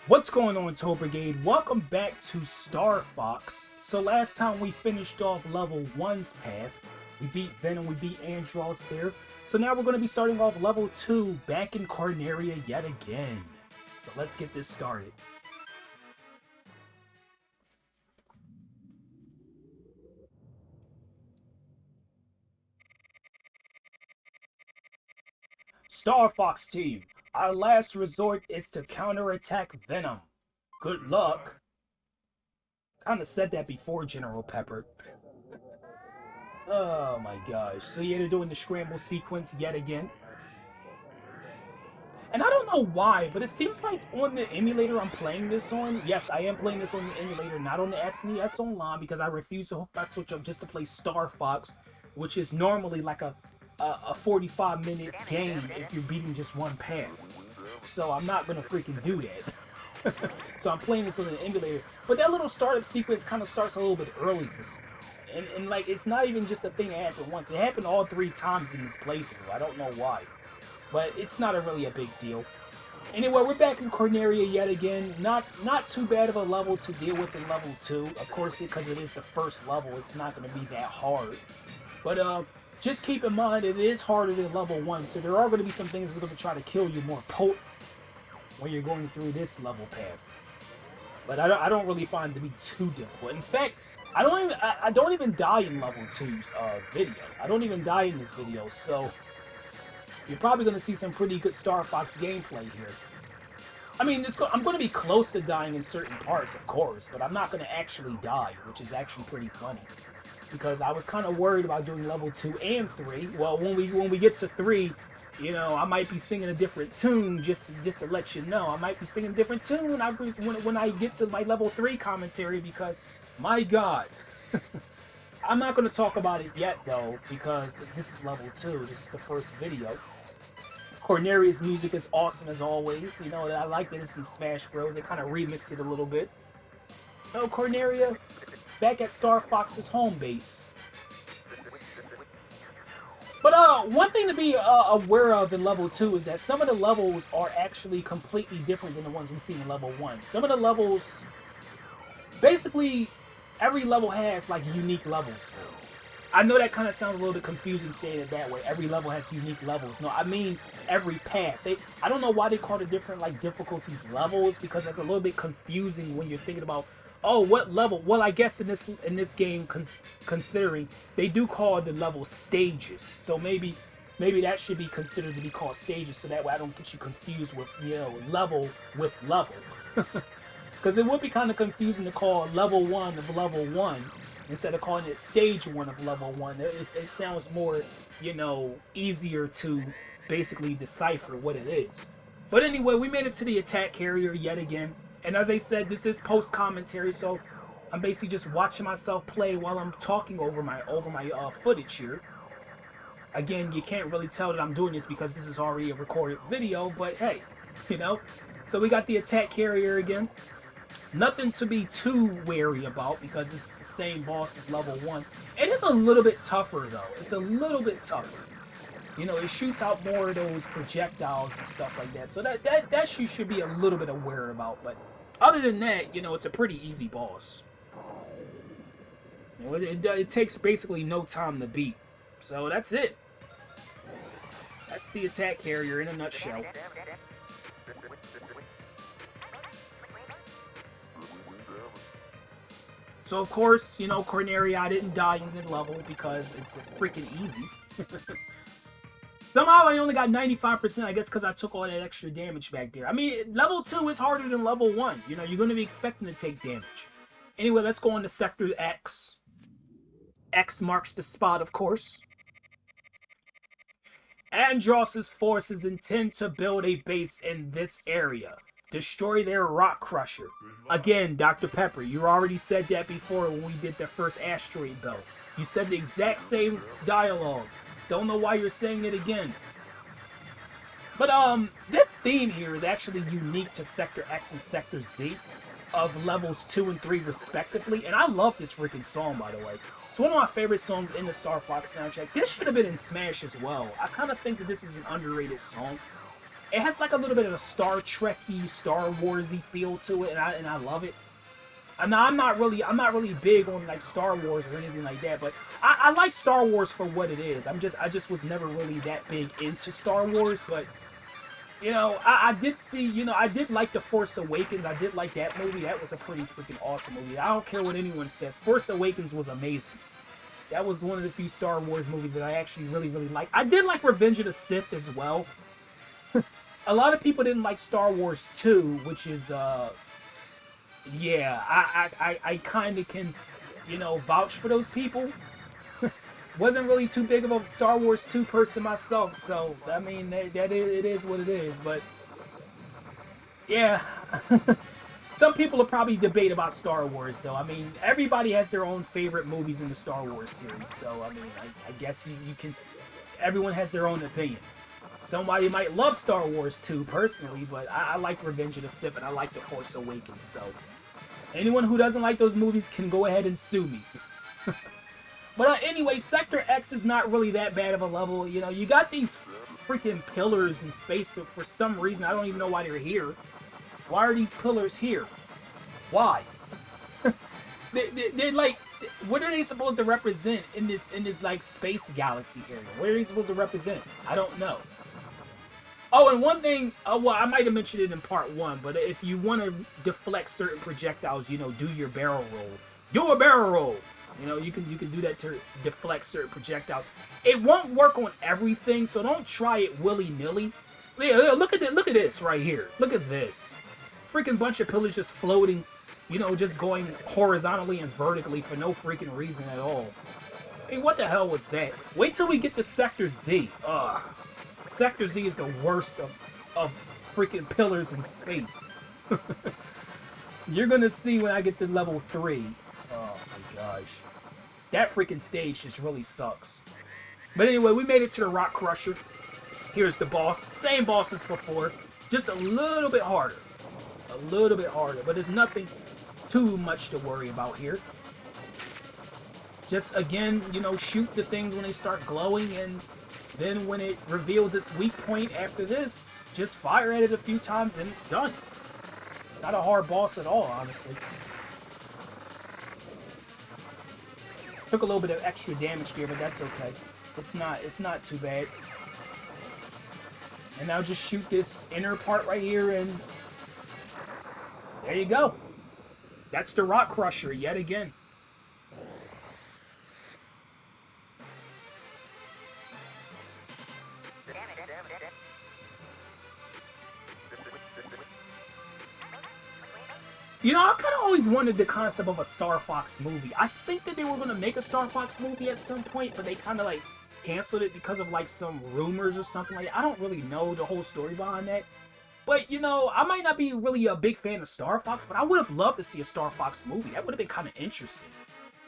What's going on, Toll Brigade? Welcome back to Star Fox. So last time we finished off level 1's path. We beat Venom, we beat Andros there. So now we're going to be starting off level 2 back in Corneria yet again. So let's get this started. Star Fox team, our last resort is to counterattack Venom. Good luck. Kinda said that before, General Pepper. Oh my gosh. So yeah, they're doing the scramble sequence yet again. And I don't know why, but it seems like on the emulator I'm playing this on, yes, I am playing this on the emulator, not on the SNES Online, because I refuse to hook my Switch up just to play Star Fox, which is normally like a 45-minute game if you're beating just one path. So I'm not going to freaking do that. So I'm playing this on the emulator. But that little startup sequence kind of starts a little bit early for some reason. And like, it's not even just a thing that happened once. It happened all 3 times in this playthrough. I don't know why. But it's not really a big deal. Anyway, we're back in Corneria yet again. Not too bad of a level to deal with in level 2. Of course, because it is the first level, it's not going to be that hard. But just keep in mind, it is harder than level 1. So there are going to be some things that are going to try to kill you more potent when you're going through this level path. But I don't really find it to be too difficult. In fact, I don't even die in level 2's video. I don't even die in this video, so you're probably going to see some pretty good Star Fox gameplay here. I mean, I'm going to be close to dying in certain parts, of course, but I'm not going to actually die, which is actually pretty funny. Because I was kind of worried about doing level 2 and 3. Well, when we get to 3, you know, I might be singing a different tune, just to let you know. I might be singing a different tune when I get to my level 3 commentary, because, my God. I'm not going to talk about it yet, though, because this is level 2. This is the first video. Corneria's music is awesome as always. You know, I like that it's in Smash Bros. They kind of remixed it a little bit. Oh, Corneria, back at Star Fox's home base. But one thing to be aware of in level 2 is that some of the levels are actually completely different than the ones we've seen in level 1. Some of the levels, basically, every level has like unique levels for it. I know that kind of sounds a little bit confusing saying it that way. Every level has unique levels. No, I mean every path. I don't know why they call it different like difficulties levels, because that's a little bit confusing when you're thinking about, oh, what level? Well, I guess in this game, considering they do call the level stages, so maybe that should be considered to be called stages, so that way I don't get you confused with, you know, level with level. Because it would be kind of confusing to call level 1 of level 1 instead of calling it stage 1 of level 1. It sounds more, you know, easier to basically decipher what it is. But anyway, we made it to the attack carrier yet again. And as I said, this is post-commentary, so I'm basically just watching myself play while I'm talking over my footage here. Again, you can't really tell that I'm doing this because this is already a recorded video, but hey, you know. So we got the attack carrier again. Nothing to be too wary about because it's the same boss as level 1. And it's a little bit tougher, though. It's a little bit tougher. You know, it shoots out more of those projectiles and stuff like that. So that you should be a little bit aware about. But other than that, you know, it's a pretty easy boss. You know, it takes basically no time to beat. So that's it. That's the attack carrier in a nutshell. So of course, you know, Corneria, I didn't die in the level because it's freaking easy. Somehow I only got 95%, I guess because I took all that extra damage back there. I mean, level 2 is harder than level 1. You know, you're going to be expecting to take damage. Anyway, let's go on to Sector X. X marks the spot, of course. Andros's forces intend to build a base in this area. Destroy their rock crusher. Again, Dr. Pepper, you already said that before when we did the first asteroid belt. You said the exact same dialogue. Don't know why you're saying it again. But this theme here is actually unique to Sector X and Sector Z of levels 2 and 3 respectively. And I love this freaking song, by the way. It's one of my favorite songs in the Star Fox soundtrack. This should have been in Smash as well. I kind of think that this is an underrated song. it has like a little bit of a Star Trek-y, Star Wars-y feel to it, and I love it. And I'm not really big on like Star Wars or anything like that, but I like Star Wars for what it is. I just was never really that big into Star Wars, but you know, I did see, you know, I did like The Force Awakens. I did like that movie. That was a pretty freaking awesome movie. I don't care what anyone says. Force Awakens was amazing. That was one of the few Star Wars movies that I actually really liked. I did like Revenge of the Sith as well. A lot of people didn't like Star Wars 2, which is, yeah, I kind of can, you know, vouch for those people. Wasn't really too big of a Star Wars 2 person myself, so, I mean, it is what it is, but, yeah. Some people will probably debate about Star Wars, though. I mean, everybody has their own favorite movies in the Star Wars series, so, I mean, I guess you can, everyone has their own opinion. Somebody might love Star Wars 2, personally, but I like Revenge of the Sith, and I like The Force Awakens, so anyone who doesn't like those movies can go ahead and sue me. But anyway, Sector X is not really that bad of a level. You know, you got these freaking pillars in space that for some reason, I don't even know why they're here. Why are these pillars here? Why? They're like, what are they supposed to represent in this like space galaxy area? What are they supposed to represent? I don't know. Oh, and one thing, well, I might have mentioned it in part 1, but if you want to deflect certain projectiles, you know, do your barrel roll. Do a barrel roll! You know, you can do that to deflect certain projectiles. It won't work on everything, so don't try it willy-nilly. Yeah, look at this right here. Look at this. Freaking bunch of pillars just floating, you know, just going horizontally and vertically for no freaking reason at all. Hey, what the hell was that? Wait till we get to Sector Z. Ugh. Sector Z is the worst of freaking pillars in space. You're gonna see when I get to level 3. Oh my gosh. That freaking stage just really sucks. But anyway, we made it to the Rock Crusher. Here's the boss. Same boss as before. Just a little bit harder. A little bit harder. But there's nothing too much to worry about here. Just, again, you know, shoot the things when they start glowing. And then when it reveals its weak point after this, just fire at it a few times and it's done. It's not a hard boss at all, honestly. Took a little bit of extra damage here, but that's okay. It's not too bad. And now just shoot this inner part right here, and there you go. That's the Rock Crusher yet again. You know, I kind of always wanted the concept of a Star Fox movie. I think that they were going to make a Star Fox movie at some point, but they kind of, like, canceled it because of, like, some rumors or something like that. I don't really know the whole story behind that. But, you know, I might not be really a big fan of Star Fox, but I would have loved to see a Star Fox movie. That would have been kind of interesting.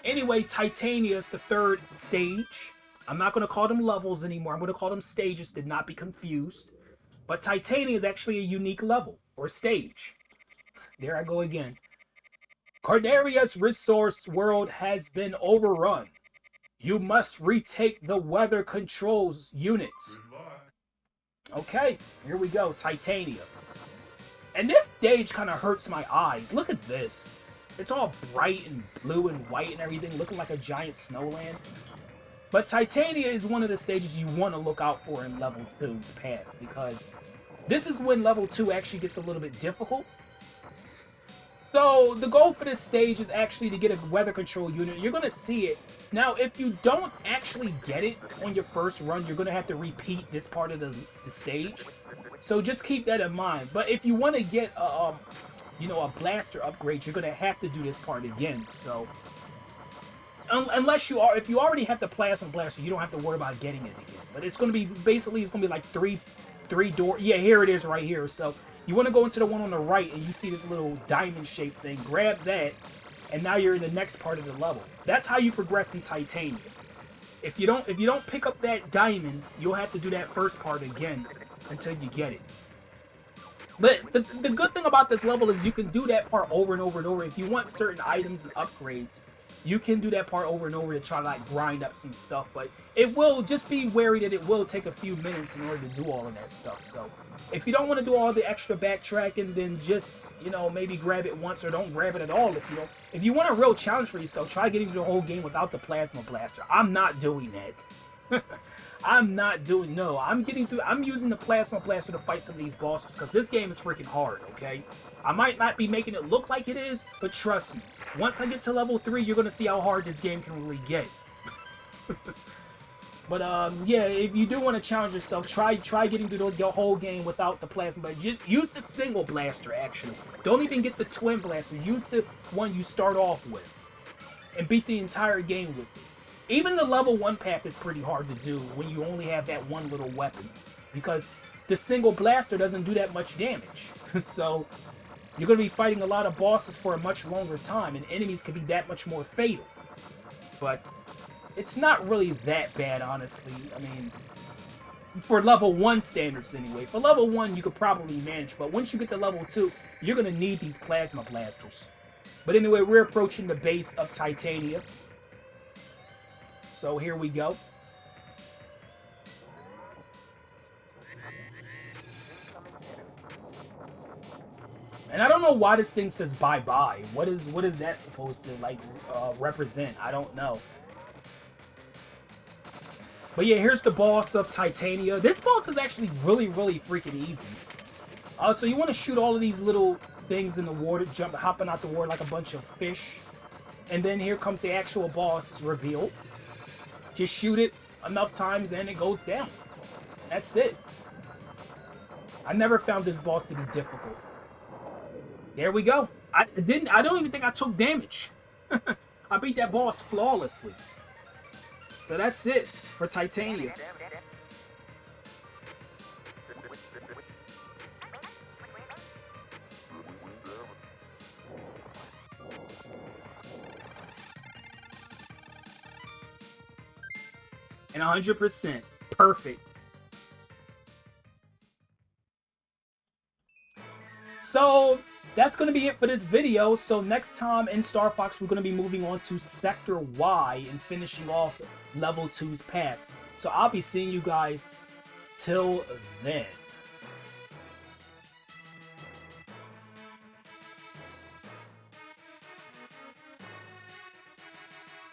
Anyway, Titania is the 3rd stage. I'm not going to call them levels anymore. I'm going to call them stages to not be confused. But Titania is actually a unique level, or stage. There I go again. Corneria's resource world has been overrun. You must retake the weather controls units. Okay, here we go. Titania. And this stage kind of hurts my eyes. Look at this. It's all bright and blue and white and everything, looking like a giant snowland. But Titania is one of the stages you want to look out for in level 2's path, because this is when level 2 actually gets a little bit difficult. So, the goal for this stage is actually to get a weather control unit. You're going to see it. Now, if you don't actually get it on your first run, you're going to have to repeat this part of the stage. So, just keep that in mind. But if you want to get a blaster upgrade, you're going to have to do this part again. So, unless you are, if you already have the plasma blaster, you don't have to worry about getting it again. But it's going to be, basically, it's going to be like three door. Yeah, here it is right here. So, you want to go into the one on the right, and you see this little diamond-shaped thing. Grab that, and now you're in the next part of the level. That's how you progress in Titania. If you don't pick up that diamond, you'll have to do that first part again until you get it. But the good thing about this level is you can do that part over and over and over. If you want certain items and upgrades, You can do that part over and over to try to like grind up some stuff, but it will just be wary that it will take a few minutes in order to do all of that stuff. So if you don't want to do all the extra backtracking, then just, you know, maybe grab it once or don't grab it at all. If you don't, if you want a real challenge for yourself, try getting through the whole game without the plasma blaster. I'm not doing that. I'm not doing, no, I'm getting through, I'm using the plasma blaster to fight some of these bosses, because this game is freaking hard, okay? I might not be making it look like it is, but trust me, once I get to level 3, you're going to see how hard this game can really get. But, yeah, if you do want to challenge yourself, try getting through the whole game without the plasma blaster. Just use the single blaster, actually. Don't even get the twin blaster. Use the one you start off with, and beat the entire game with it. Even the level 1 path is pretty hard to do when you only have that one little weapon, because the single blaster doesn't do that much damage. So you're going to be fighting a lot of bosses for a much longer time, and enemies can be that much more fatal. But it's not really that bad, honestly. I mean, for level 1 standards anyway. For level 1, you could probably manage, but once you get to level 2, you're going to need these plasma blasters. But anyway, we're approaching the base of Titania. So here we go. And I don't know why this thing says bye-bye. What is that supposed to, like, represent? I don't know. But yeah, here's the boss of Titania. This boss is actually really, really freaking easy. So you want to shoot all of these little things in the water, hopping out the water like a bunch of fish. And then here comes the actual boss revealed. Just shoot it enough times and it goes down. That's it. I never found this boss to be difficult. There we go. I don't even think I took damage. I beat that boss flawlessly. So that's it for Titania. And 100%. Perfect. So that's going to be it for this video. So next time in Star Fox, we're going to be moving on to Sector Y and finishing off Level 2's path. So I'll be seeing you guys till then.